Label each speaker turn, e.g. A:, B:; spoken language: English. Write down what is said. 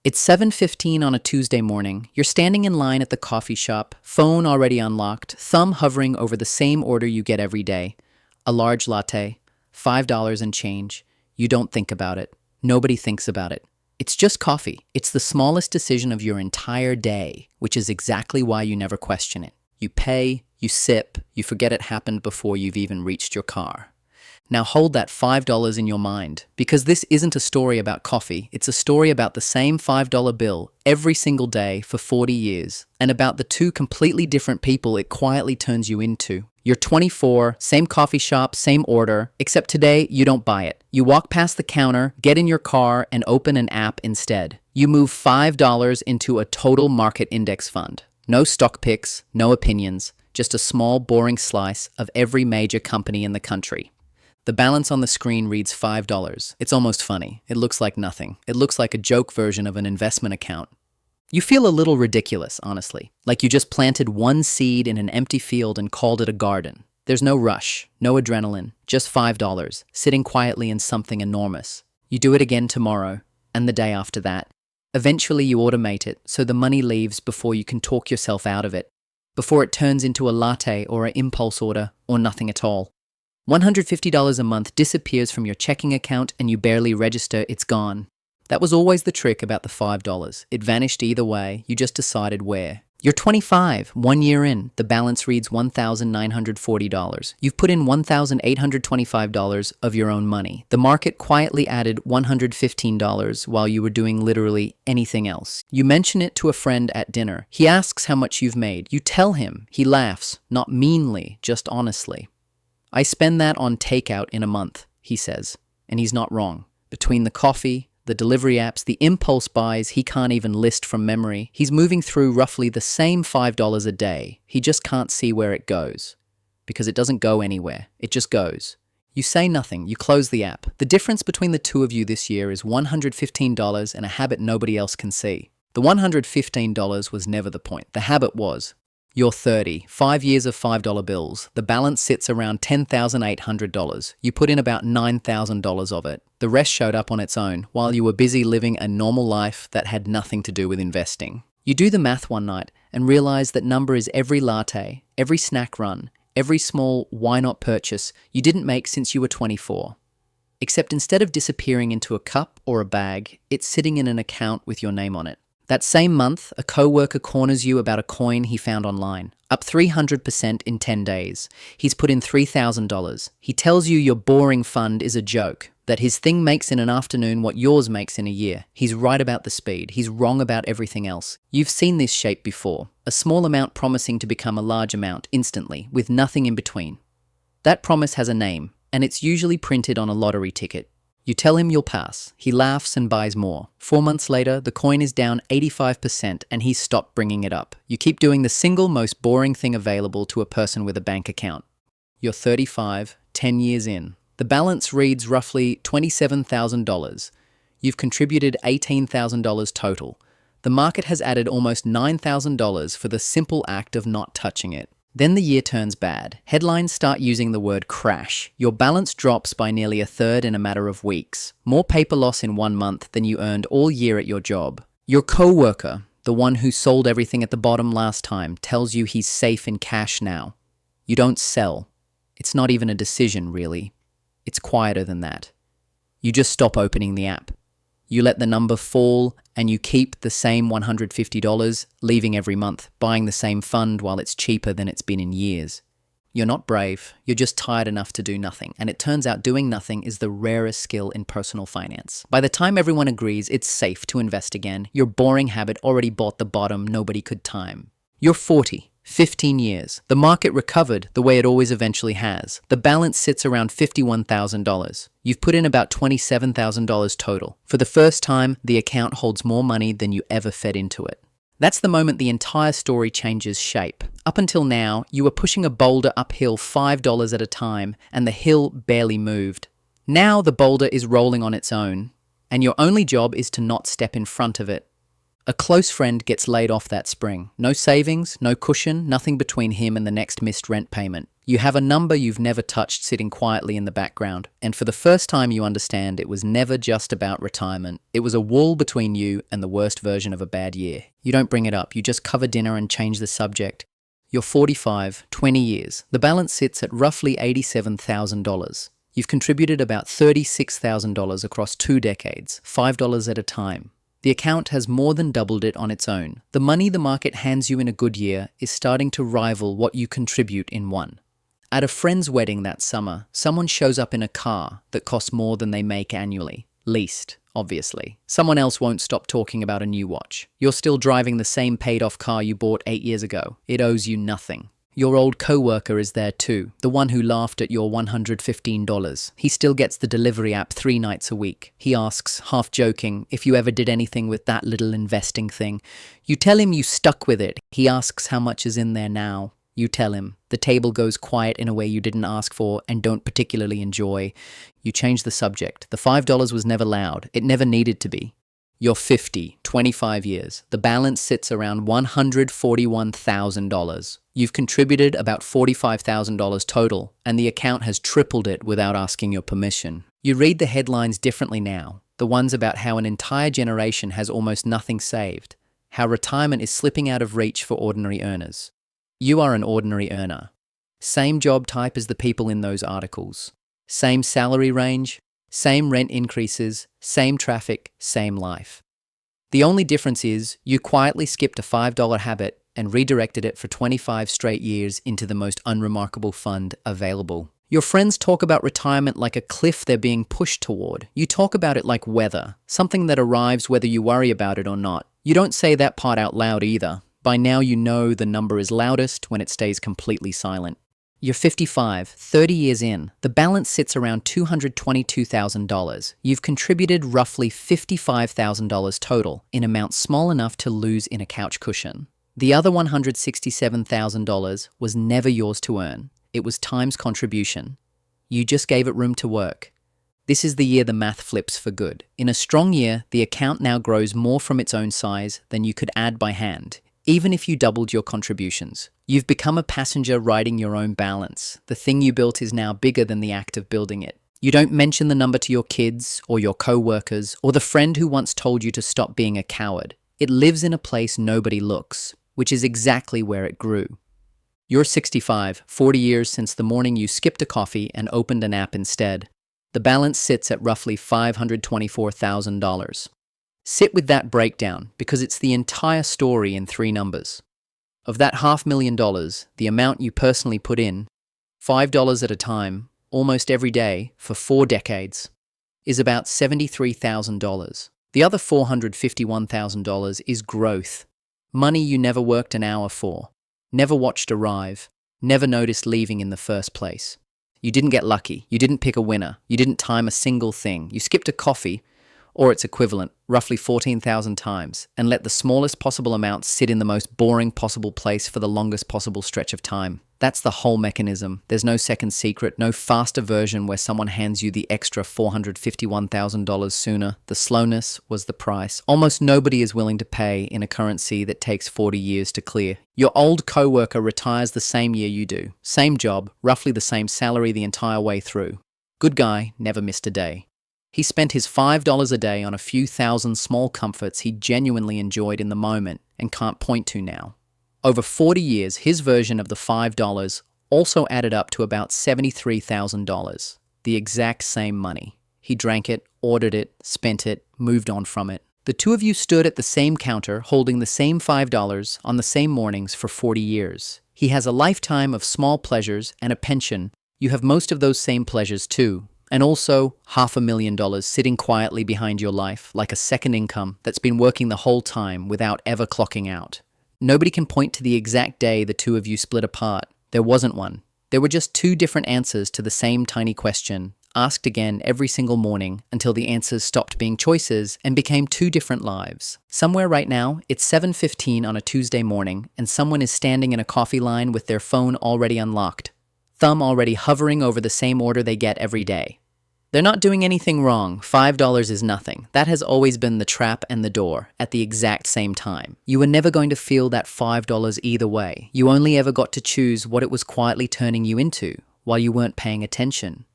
A: It's 7:15 on a Tuesday morning. You're standing in line at the coffee shop, phone already unlocked, thumb hovering over the same order you get every day. A large latte, $5 and change. You don't think about it. Nobody thinks about it. It's just coffee. It's the smallest decision of your entire day, which is exactly why you never question it. You pay, you sip, you forget it happened before you've even reached your car. Now hold that $5 in your mind, because this isn't a story about coffee, it's a story about the same $5 bill every single day for 40 years, and about the two completely different people it quietly turns you into. You're 24, same coffee shop, same order, except today you don't buy it. You walk past the counter, get in your car, and open an app instead. You move $5 into a total market index fund. No stock picks, no opinions, just a small, boring slice of every major company in the country. The balance on the screen reads $5. It's almost funny. It looks like nothing. It looks like a joke version of an investment account. You feel a little ridiculous, honestly, like you just planted one seed in an empty field and called it a garden. There's no rush, no adrenaline, just $5, sitting quietly in something enormous. You do it again tomorrow, and the day after that. Eventually you automate it, so the money leaves before you can talk yourself out of it, before it turns into a latte or an impulse order or nothing at all. $150 a month disappears from your checking account and you barely register, it's gone. That was always the trick about the $5. It vanished either way, you just decided where. You're 25, 1 year in, the balance reads $1,940. You've put in $1,825 of your own money. The market quietly added $115 while you were doing literally anything else. You mention it to a friend at dinner. He asks how much you've made. You tell him. He laughs, not meanly, just honestly. I spend that on takeout in a month, he says, and he's not wrong. Between the coffee, the delivery apps, the impulse buys he can't even list from memory, he's moving through roughly the same $5 a day. He just can't see where it goes. Because it doesn't go anywhere. It just goes. You say nothing. You close the app. The difference between the two of you this year is $115 and a habit nobody else can see. The $115 was never the point. The habit was. You're 30, 5 years of $5 bills. The balance sits around $10,800. You put in about $9,000 of it. The rest showed up on its own while you were busy living a normal life that had nothing to do with investing. You do the math one night and realize that number is every latte, every snack run, every small why not purchase you didn't make since you were 24. Except instead of disappearing into a cup or a bag, it's sitting in an account with your name on it. That same month, a coworker corners you about a coin he found online, up 300% in 10 days. He's put in $3,000. He tells you your boring fund is a joke, that his thing makes in an afternoon what yours makes in a year. He's right about the speed. He's wrong about everything else. You've seen this shape before, a small amount promising to become a large amount instantly, with nothing in between. That promise has a name, and it's usually printed on a lottery ticket. You tell him you'll pass. He laughs and buys more. 4 months later, the coin is down 85% and he's stopped bringing it up. You keep doing the single most boring thing available to a person with a bank account. You're 35, 10 years in. The balance reads roughly $27,000. You've contributed $18,000 total. The market has added almost $9,000 for the simple act of not touching it. Then the year turns bad. Headlines start using the word crash. Your balance drops by nearly a third in a matter of weeks. More paper loss in 1 month than you earned all year at your job. Your coworker, the one who sold everything at the bottom last time, tells you he's safe in cash now. You don't sell. It's not even a decision, really. It's quieter than that. You just stop opening the app. You let the number fall and you keep the same $150, leaving every month, buying the same fund while it's cheaper than it's been in years. You're not brave, you're just tired enough to do nothing, and it turns out doing nothing is the rarest skill in personal finance. By the time everyone agrees it's safe to invest again, your boring habit already bought the bottom nobody could time. You're 40. 15 years. The market recovered the way it always eventually has. The balance sits around $51,000. You've put in about $27,000 total. For the first time, the account holds more money than you ever fed into it. That's the moment the entire story changes shape. Up until now, you were pushing a boulder uphill $5 at a time, and the hill barely moved. Now the boulder is rolling on its own, and your only job is to not step in front of it. A close friend gets laid off that spring. No savings, no cushion, nothing between him and the next missed rent payment. You have a number you've never touched sitting quietly in the background, and for the first time you understand it was never just about retirement. It was a wall between you and the worst version of a bad year. You don't bring it up, you just cover dinner and change the subject. You're 45, 20 years. The balance sits at roughly $87,000. You've contributed about $36,000 across 2 decades, $5 at a time. The account has more than doubled it on its own. The money the market hands you in a good year is starting to rival what you contribute in one. At a friend's wedding that summer, someone shows up in a car that costs more than they make annually. Leased, obviously. Someone else won't stop talking about a new watch. You're still driving the same paid-off car you bought 8 years ago. It owes you nothing. Your old co-worker is there too, the one who laughed at your $115. He still gets the delivery app 3 nights a week. He asks, half joking, if you ever did anything with that little investing thing. You tell him you stuck with it. He asks how much is in there now. You tell him. The table goes quiet in a way you didn't ask for and don't particularly enjoy. You change the subject. The $5 was never loud. It never needed to be. You're 50, 25 years. The balance sits around $141,000. You've contributed about $45,000 total, and the account has tripled it without asking your permission. You read the headlines differently now. The ones about how an entire generation has almost nothing saved. How retirement is slipping out of reach for ordinary earners. You are an ordinary earner. Same job type as the people in those articles. Same salary range, same rent increases, same traffic, same life. The only difference is you quietly skipped a $5 habit and redirected it for 25 straight years into the most unremarkable fund available. Your friends talk about retirement like a cliff they're being pushed toward. You talk about it like weather, something that arrives whether you worry about it or not. You don't say that part out loud either. By now you know the number is loudest when it stays completely silent. You're 55, 30 years in. The balance sits around $222,000. You've contributed roughly $55,000 total, in amounts small enough to lose in a couch cushion. The other $167,000 was never yours to earn. It was time's contribution. You just gave it room to work. This is the year the math flips for good. In a strong year, the account now grows more from its own size than you could add by hand. Even if you doubled your contributions, you've become a passenger riding your own balance. The thing you built is now bigger than the act of building it. You don't mention the number to your kids or your co-workers or the friend who once told you to stop being a coward. It lives in a place nobody looks, which is exactly where it grew. You're 65, 40 years since the morning you skipped a coffee and opened an app instead. The balance sits at roughly $524,000. Sit with that breakdown because it's the entire story in 3 numbers. Of that $500,000, the amount you personally put in, $5 at a time, almost every day, for 4 decades, is about $73,000. The other $451,000 is growth. Money you never worked an hour for, never watched arrive, never noticed leaving in the first place. You didn't get lucky, you didn't pick a winner, you didn't time a single thing, you skipped a coffee, or its equivalent, roughly 14,000 times, and let the smallest possible amount sit in the most boring possible place for the longest possible stretch of time. That's the whole mechanism. There's no second secret, no faster version where someone hands you the extra $451,000 sooner. The slowness was the price. Almost nobody is willing to pay in a currency that takes 40 years to clear. Your old co-worker retires the same year you do. Same job, roughly the same salary the entire way through. Good guy, never missed a day. He spent his $5 a day on a few thousand small comforts he genuinely enjoyed in the moment and can't point to now. Over 40 years, his version of the $5 also added up to about $73,000, the exact same money. He drank it, ordered it, spent it, moved on from it. The two of you stood at the same counter holding the same $5 on the same mornings for 40 years. He has a lifetime of small pleasures and a pension. You have most of those same pleasures too. And also $500,000 sitting quietly behind your life like a second income that's been working the whole time without ever clocking out. Nobody can point to the exact day the two of you split apart. There wasn't one. There were just 2 different answers to the same tiny question, asked again every single morning until the answers stopped being choices and became 2 different lives. Somewhere right now, it's 7:15 on a Tuesday morning and someone is standing in a coffee line with their phone already unlocked, thumb already hovering over the same order they get every day. They're not doing anything wrong. $5 is nothing. That has always been the trap and the door at the exact same time. You were never going to feel that $5 either way. You only ever got to choose what it was quietly turning you into while you weren't paying attention.